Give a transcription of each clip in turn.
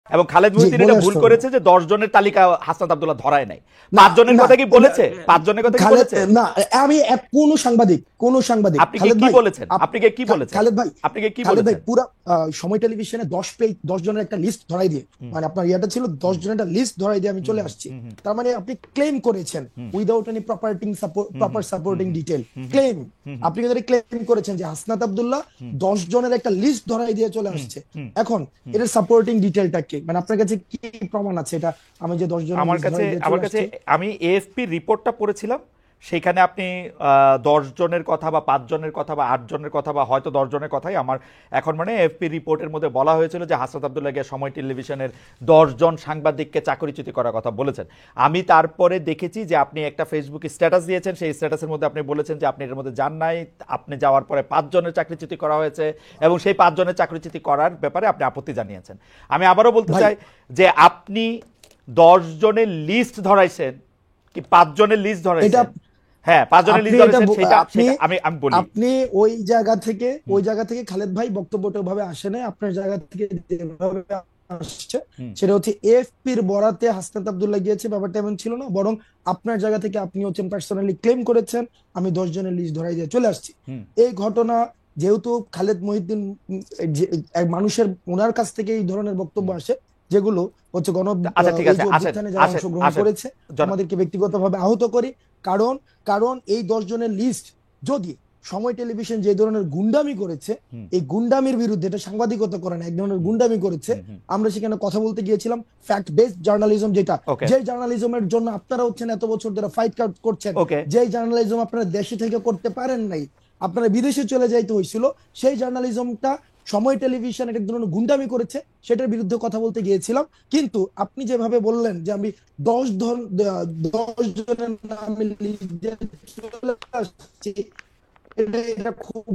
এবং খালেদ জি, মহিউদ্দিন বলে এটা ভুল আসতে হবে। করেছে যে 10 জনের তালিকা হাসনাত আব্দুল্লাহ ধরায় নাই। না 5 জনের না কথা কি বলেছে? 5 জনের কথা কি খালেদ বলেছে? না, আমি কোন সাংবাদিক আপনি খালেদ কি ভাই, বলেছেন? আপনি কি বলেছেন? খালেদ ভাই, আপনি কি বলেছেন? পুরা সময় টেলিভিশনে 10 পেজ 10 জনের একটা লিস্ট ধরাই দিয়ে, হুম, মানে আপনার ইয়াটা ছিল হুম, 10 জনের একটা লিস্ট ধরাই দিয়ে আমি হুম, চলে হুম, আসছি। হুম, তার মানে আপনি ক্লেম করেছেন হুম, উইদাউট এনি হুম, প্রপার হুম, সাপোর্টিং হুম, ডিটেল হুম, হুম, ক্লেম। হুম, আপনি কিন্তু ক্লেম করেছেন যে হাসনাত আব্দুল্লাহ হুম, 10 জনের একটা লিস্ট ধরাই দিয়ে চলে হুম, আসছে। হুম, এখন হুম। এটার সাপোর্টিং ডিটেলটা কি, মানে আপনার কাছে কি প্রমাণ আছে এটা আমি যে 10 জনের আমার লিস্ট কাছে ধরাই দিয়ে আমার চলে কাছে আসছি? আমি এএফপি রিপোর্টটা পড়েছিলাম। সেখানে আপনি 10 জনের কথা বা 5 জনের কথা বা 8 জনের কথা বা হয়তো 10 জনের কথাই আমার এখন মানে এএফপি রিপোর্টের মধ্যে বলা হয়েছিল যে হাসনাত আব্দুল্লাহ গিয়ে সময় টেলিভিশনের 10 জন সাংবাদিককে চাকরিচ্যুতি করার কথা বলেছেন। আমি তারপরে দেখেছি যে আপনি একটা ফেসবুকে স্ট্যাটাস দিয়েছেন, সেই স্ট্যাটাসের মধ্যে আপনি বলেছেন যে আপনি এর মধ্যে যান নাই, আপনি যাওয়ার পরে 5 জনের চাকরিচ্যুতি করা হয়েছে এবং সেই 5 জনের চাকরিচ্যুতি করার ব্যাপারে আপনি আপত্তি জানিয়েছেন। আমি আবারও বলতে ভাই চাই যে আপনি 10 জনের লিস্ট ধরাইছেন কি 5 জনের লিস্ট এটা ধরাইছেন? হ্যাঁ, 5 জনের আপনি লিস্ট এটা ধরাইছেন, সেটা আপনি সেটা আমি আমি বলি। আপনি ওই জায়গা থেকে খালেদ ভাই বক্তব্যটা ভাবে আসে না, আপনার জায়গা থেকে যেভাবে আসছে হুম, সেটা হচ্ছে এএফপির বরাতে হাসনাত আব্দুল্লাহ গিয়েছে, ব্যাপারটা এমন ছিল না। বরং আপনার জায়গা থেকে আপনি হচ্ছেন পার্সোনালি ক্লেম করেছেন আমি 10 জনের লিস্ট ধরাই দিয়ে চলে আসছি। হুম। এই ঘটনা যেহেতু খালেদ মহিউদ্দিন এক মানুষের ওনার কাছ থেকে এই ধরনের বক্তব্য আসে, যেগুলো হচ্ছে আচ্ছা, ঠিক এই আছে, যে আসেন অভ্যুত্থানে যারা আসেন অংশগ্রহণ আসেন করেছে জন- আমাদেরকে ব্যক্তিগতভাবে আহত করি। কারণ কারণ এই 10 জনের লিস্ট যদি সময় টেলিভিশন যে ধরনের গুন্ডামি করেছে, হুম, এই গুন্ডামির বিরুদ্ধে, এটা সাংবাদিকতা করে না, এক ধরনের হুম, গুন্ডামি করেছে, হুম, হুম। আমরা সেখানে কথা বলতে গিয়েছিলাম ফ্যাক্ট বেসড জার্নালিজম, যেটা ওকে, যে জার্নালিজমের জন্য আপনারা হচ্ছেন এত বছর ধরে ফাইট করছেন, ওকে। যে জার্নালিজম আপনারা দেশে থেকে করতে পারেন নাই, আপনারা বিদেশে চলে যাইতে হয়েছিল, সেই জার্নালিজমটা সময় টেলিভিশন এক ধরনের গুন্ডামি করেছে, সেটার বিরুদ্ধে কথা বলতে গিয়েছিলাম। কিন্তু আপনি যেভাবে বললেন যে আমি 10 জনের নামে লিস্ট দিয়ে চলে আসছি, এটা খুব,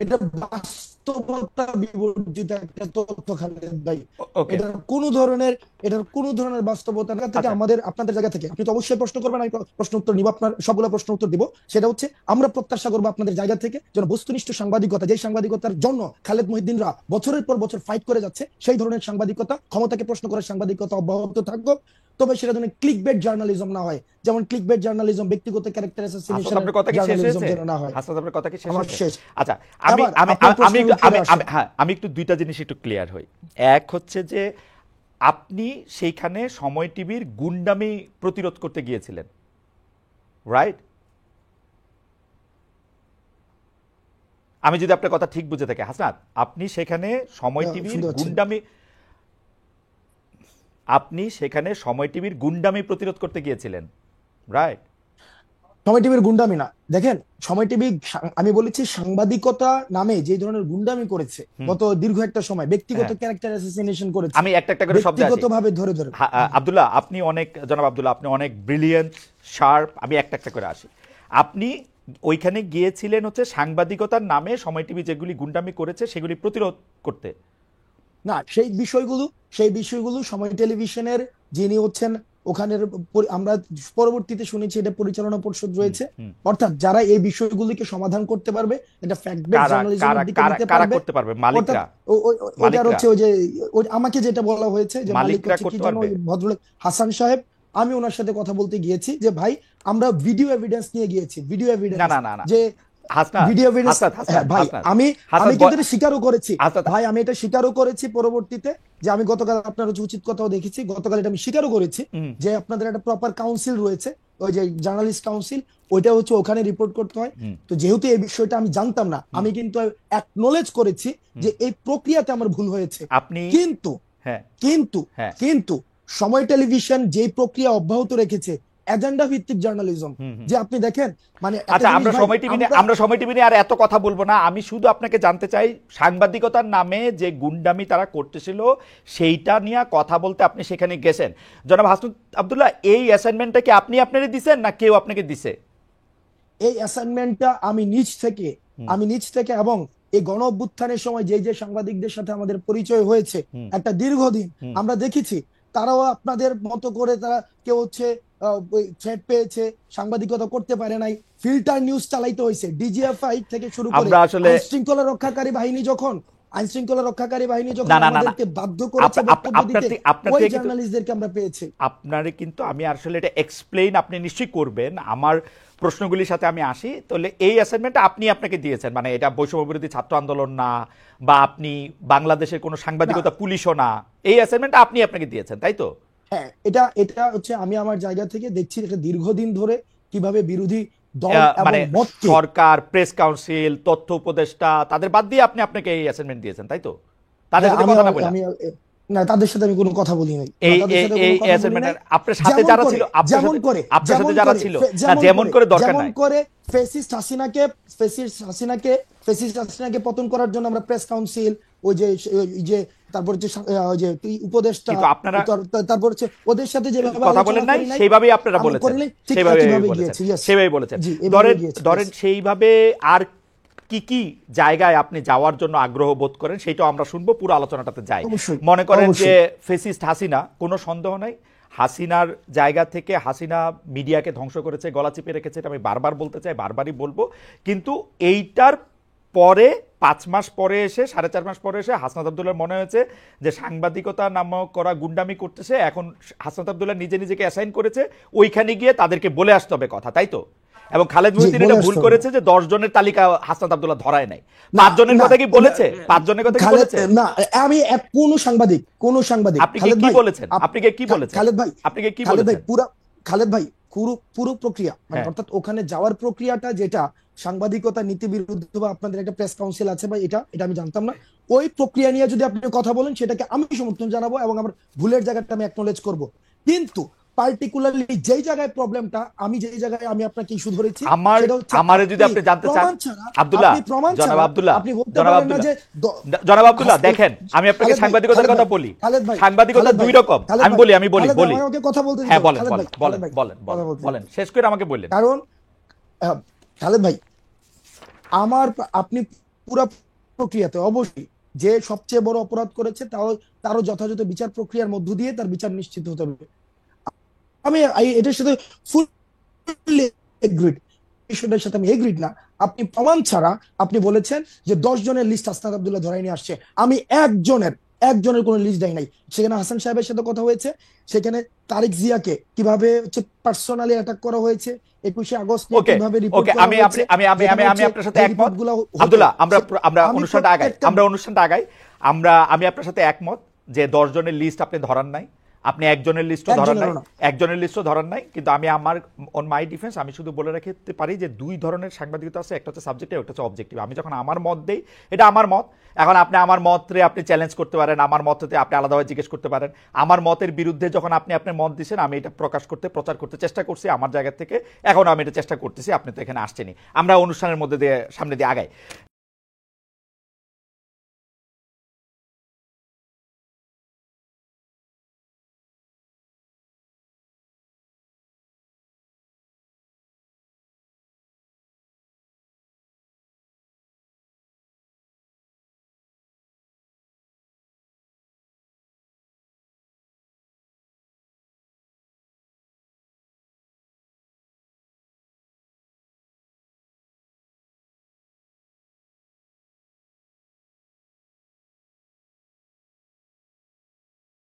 এটা বাস্তবতা বিবর্জিত একটা তথ্য খালেদ ভাই। ওকে। এটার কোনো ধরনের এটার কোনো ধরনের বাস্তবতা থেকে আচ্ছা, আমাদের আপনাদের জায়গা থেকে আপনি তো অবশ্যই প্রশ্ন করবেন, আমি প্রশ্ন উত্তর নিব, আপনার সবগুলো প্রশ্ন উত্তর দিব। সেটা হচ্ছে আমরা প্রত্যাশা করবো আপনাদের জায়গা থেকে যেন বস্তুনিষ্ঠ সাংবাদিকতা, যে সাংবাদিকতার জন্য খালেদ মহিউদ্দিনরা বছরের পর বছর ফাইট করে যাচ্ছে, সেই ধরনের সাংবাদিকতা, ক্ষমতাকে প্রশ্ন করার সাংবাদিকতা অব্যাহত থাকবে। তবে সেটা যেন ক্লিক বেট জার্নালিজম না হয়, যেমন ক্লিক বেট জার্নালিজম, ব্যক্তিগত ক্যারেক্টার হাসনাত অ্যাসাসিনেশনের আপনার কথা কি শেষ জার্নালিজম হয়েছে? যেন না হয়। হাসনাত আপনার কথা কি শেষ আমার হয়েছে? শেষ। আচ্ছা, আমি এবার আমি আপনার আমি প্রশ্নের একটু উত্তরে আসেন। হ্যাঁ, আমি একটু দুইটা জিনিস একটু ক্লিয়ার হই। এক হচ্ছে যে আপনি সেইখানে সময় টিভির গুন্ডামি প্রতিরোধ করতে গিয়েছিলেন, রাইট? আমি যদি আপনার কথা ঠিক বুঝে থাকি হাসনাত, আপনি সেখানে সময় টিভির শুনতে পাচ্ছেন? গুন্ডামি আপনি সেখানে সময় টিভির গুন্ডামি প্রতিরোধ করতে গিয়েছিলেন, রাইট? সময় টিভির গুন্ডামি না, দেখেন, সময় টিভি, আমি বলেছি সাংবাদিকতা নামে যে ধরনের গুন্ডামি করেছে হুম, গত দীর্ঘ একটা সময়, ব্যক্তিগত হ্যাঁ। ক্যারেক্টার অ্যাসাসিনেশন করেছে, আমি একটা একটা করে শব্দে আসি। ব্যক্তিগতভাবে ধরে ধরে। হ্যাঁ, আব্দুল্লাহ, আপনি অনেক, জনাব আব্দুল্লাহ, আপনি অনেক ব্রিলিয়েন্ট, শার্প। আমি একটা একটা করে আসি। আপনি ওইখানে গিয়েছিলেন হচ্ছে সাংবাদিকতার নামে সময় টিভি যেগুলি গুন্ডামি করেছে সেগুলি প্রতিরোধ করতে। না, সেই বিষয়গুলো সময় টেলিভিশনের যিনি হচ্ছেন ওখানের আমরা পরবর্তীতে শুনেছি এটা পরিচালনা পরিষদ হুম, রয়েছে, হুম। অর্থাৎ যারা এই বিষয়গুলিকে সমাধান করতে পারবে, এটা ফ্যাক্ট বেস কারা কারা জার্নালিজমের দিকে কারা নিতে কারা পারবে। করতে পারবে? অর্থাৎ মালিকরা? ওইটার মালিকরা? হচ্ছে ওই যে আমাকে যেটা বলা হয়েছে যে মালিক মালিকরা হচ্ছে কি করতে যেন পারবে? ওই ভদ্রলোক হাসান সাহেব, আমি ওনার সাথে কথা বলতে গিয়েছি যে ভাই আমরা ভিডিও এভিডেন্স নিয়ে গিয়েছি, ভিডিও না, এভিডেন্স, না, না, না। যে হাসনাত, ভিডিও এভিডেন্স। হাসনাত, হ্যাঁ হাসনাত, ভাই, হাসনাত, আমি আমি হাসনাত, কিন্তু এটা স্বীকারও করেছি। হাসনাত। ভাই আমি এটা স্বীকারও করেছি পরবর্তীতে, যে আমি গতকাল আপনার হচ্ছে উচিত কথাও দেখেছি, গতকাল এটা আমি স্বীকারও করেছি হুম, যে আপনাদের একটা প্রপার কাউন্সিল রয়েছে, ওই যে জার্নালিস্ট কাউন্সিল, ওইটা হচ্ছে ওখানে রিপোর্ট করতে হয়। হুম, তো যেহেতু এই বিষয়টা আমি জানতাম না, হুম, আমি কিন্তু অ্যাকনোলেজ করেছি হুম। যে এই প্রক্রিয়াতে আমার ভুল হয়েছে। আপনি, কিন্তু হ্যাঁ, কিন্তু হ্যাঁ, কিন্তু সময় টেলিভিশন যে প্রক্রিয়া অব্যাহত রেখেছে, এজেন্ডা ভিত্তিক জার্নালিজম, হুম, হুম। যে আপনি দেখেন, মানে একটা আচ্ছা, জিনিস ভাই, আমরা সময় টিভি নিয়ে আর এত কথা বলবো না। আমি শুধু আপনাকে জানতে চাই সাংবাদিকতার নামে যে গুন্ডামি তারা করতেছিল সেইটা নিয়ে কথা বলতে আপনি সেখানে গেছেন। জনাব হাসনাত আব্দুল্লাহ, এই অ্যাসাইনমেন্টটা কি আপনি আপনারই দিছেন না কেউ আপনাকে দিছে? এই অ্যাসাইনমেন্টটা হুম, আমি নিজ থেকে এবং এই গণ অভ্যুত্থানের সময় যে যে সাংবাদিকদের সাথে আমাদের পরিচয় হয়েছে হুম, একটা দীর্ঘদিন, হুম। আমরা দেখেছি তারাও আপনাদের মতো করে, তারা কেউ হচ্ছে থ্রেট পেয়েছে, সাংবাদিকতা করতে পারে নাই, ফিল্টার নিউজ চালাইতে হয়েছে, ডিজিএফআই থেকে শুরু করে আমরা আসলে আইন শৃঙ্খলা রক্ষাকারী বাহিনী যখন আইন শৃঙ্খলা রক্ষাকারী বাহিনী যখন না, না, না, না। আমাদেরকে বাধ্য করেছে আপ- আপ- বক্তব্য আপনার দিতে, থেকে- আপনার ওই থেকে কিন্তু- জার্নালিস্টদেরকে আমরা পেয়েছি। আপনারে কিন্তু আমি আসলে এটা এক্সপ্লেইন আপনি নিশ্চয়ই করবেন, আমার প্রশ্নগুলির সাথে আমি আসি। তাহলে এই অ্যাসাইনমেন্টটা আপনি আপনাকে দিয়েছেন, মানে এটা বৈষম্য বিরোধী ছাত্র আন্দোলন না, বা আপনি বাংলাদেশের কোনো সাংবাদিকতা পুলিশও না, এই অ্যাসাইনমেন্টটা আপনি আপনাকে দিয়েছেন, তাই তো? হ্যাঁ, এটা এটা হচ্ছে আমি আমার জায়গা থেকে দেখছি এটা দীর্ঘদিন ধরে কিভাবে বিরোধী দল এবং মানে মতকে সরকার, প্রেস কাউন্সিল, তথ্য উপদেষ্টা, তাদের বাদ দিয়ে আপনি আপনাকে এই অ্যাসাইনমেন্ট দিয়েছেন, তাই তো? তাদের হ্যাঁ, সাথে কথা না বলে আমি না, তাদের সাথে আমি কোনো কথা বলি নাই। এই তাদের সাথে এই কোনো কথা বলি নাই। অ্যাসাইনমেন্টের আপনার সাথে যেমন যারা করে, ছিল, যেমন করে, আপনার সাথে যেমন যারা করে, ছিল, না যেমন যেমন করে দরকার যেমন নাই। করে ফেসিস্ট হাসিনাকে পতন করার জন্য আমরা প্রেস কাউন্সিল, ওই যে তারপর হচ্ছে ওই যে উপদেষ্টা, কিন্তু আপনারা তারপর হচ্ছে ওদের সাথে যেভাবে কথা আলোচনা বলেন নাই, করি নাই, সেইভাবেই আপনারা আমরা বলেছেন, করি নাই, ঠিক সেইভাবে একইভাবে বলেছেন, গিয়েছি, yes। সেইভাবে বলেছেন। জি, এভাবে ধরেন গিয়েছি, ধরেন yes। সেইভাবে আর কি কি জায়গায় আপনি যাওয়ার জন্য আগ্রহ বোধ করেন সেটাও আমরা শুনবো, পুরো আলোচনাটাতে যাই। অবশ্যই, মনে করেন যে অবশ্যই। ফেসিস্ট হাসিনা, কোনো সন্দেহ নাই, হাসিনার জায়গা থেকে হাসিনা মিডিয়াকে ধ্বংস করেছে, গলা চিপে রেখেছে, এটা আমি বারবার বলতে চাই, বারবারই বলবো। কিন্তু এইটার পরে 5 মাস পরে এসে, 4.5 মাস পরে এসে হাসনাত আব্দুল্লাহর মনে হয়েছে যে সাংবাদিকতা নামক করা গুন্ডামি করতেছে, এখন হাসনাত আব্দুল্লাহ নিজে নিজেকে অ্যাসাইন করেছে ওইখানে গিয়ে তাদেরকে বলে আসতে হবে কথা, তাই তো? এবং খালেদ মহিউদ্দিন বলে এটা আসতে ভুল হবে। করেছে যে 10 জনের তালিকা হাসনাত আব্দুল্লাহ ধরায় নাই। 5 জনের না, কথা কি বলেছে? 5 জনের কথা কি খালেদ, বলেছে? না, আমি কোন সাংবাদিক আপনি খালেদ কি ভাই, বলেছেন? আপনি কি বলেছেন? খালেদ ভাই, আপনি কি খালেদ ভাই, বলেছেন? খালেদ ভাই, পুরো প্রক্রিয়া, মানে হ্যাঁ। অর্থাৎ ওখানে যাওয়ার প্রক্রিয়াটা যেটা সাংবাদিকতা নীতি বিরুদ্ধ, বা আপনাদের একটা প্রেস কাউন্সিল আছে ভাই, এটা এটা আমি জানতাম না। ওই প্রক্রিয়া নিয়ে যদি আপনি কথা বলেন সেটাকে আমি সমর্থন জানাবো এবং আমার ভুলের জায়গাটা আমি অ্যাকনলেজ করব। কিন্তু পার্টিকুলারলি যেই জায়গায় প্রবলেমটা, যেই জায়গায় আমি আপনাকে ইস্যু ধরেছি, আমার সেটা হচ্ছে আমারে যদি আপনি জানতে চান, প্রমাণ ছাড়া, আব্দুল্লাহ, আপনি প্রমাণ জনাব ছাড়া আব্দুল্লাহ, আপনি বলতে জনাব পারেন না আব্দুল্লাহ, যে জনাব আব্দুল্লাহ, দেখেন আমি আপনাকে খালেদ ভাই, সাংবাদিকতার খালেদ কথা ভাই, বলি। খালেদ ভাই, সাংবাদিকতা খালেদ ভাই, দুই রকম। খালেদ আমি ভাই, বলি খালেদ ভাই, আমাকে কথা বলতে দিন। হ্যাঁ, বলেন খালেদ ভাই, বলেন খালেদ বলেন ভাই, বলেন কথা বলেন বলতে দিন। বলেন, শেষ করে আমাকে বললেন। কারণ খালেদ ভাই, আপনি পুরো প্রক্রিয়াতে অবশ্যই যে সবচেয়ে বড় অপরাধ করেছে তারও যথাযথ বিচার প্রক্রিয়ার মধ্য দিয়ে তার বিচার নিশ্চিত হতে হবে। আমি এটার সাথে ফুললি এগ্রিড, বিষয়টার সাথে আমি এগ্রিড না। আপনি প্রমাণ ছাড়া আপনি বলেছেন যে 10 জনের লিস্ট হাসনাত আব্দুল্লাহ ধরাই নিয়ে আসছে। আমি একজনের কোনো লিস্ট দেয় নাই। সেখানে হাসান সাহেবের সাথে কথা হয়েছে, সেখানে তারেক জিয়াকে কিভাবে হচ্ছে পার্সোনালি অ্যাটাক করা হয়েছে, 21শে আগস্ট ওকে কিভাবে রিপোর্ট ওকে, করা আমি হয়েছে, আমি আপনার সাথে একমত আব্দুল্লাহ। আমরা অনুষ্ঠানটা আগাই। আমি আপনার সাথে একমত যে 10 জনের লিস্ট আপনি ধরান নাই, আপনি একজনের লিস্টও ধরান নাই। কিন্তু আমি আমার অন মাই ডিফেন্স আমি শুধু বলে রাখতে পারি যে 2 ধরনের সাংবাদিকতা আছে, একটা হচ্ছে সাবজেক্টিভ, একটা হচ্ছে অবজেক্টিভ। আমি যখন আমার মত দেই, এটা আমার মত। এখন আপনি আমার মতরে আপনি চ্যালেঞ্জ করতে পারেন, আমার মততে আপনি আলাদাভাবে জিজ্ঞেস করতে পারেন। আমার মতের বিরুদ্ধে যখন আপনি আপনার মত দিচ্ছেন, আমি এটা প্রচার করতে চেষ্টা করছি আমার জায়গা থেকে। এখন আমি এটা চেষ্টা করতেছি, আপনি তো এখানে আসছেনই। আমরা অনুষ্ঠানের মধ্যে দিয়ে সামনে দিয়ে আগাই।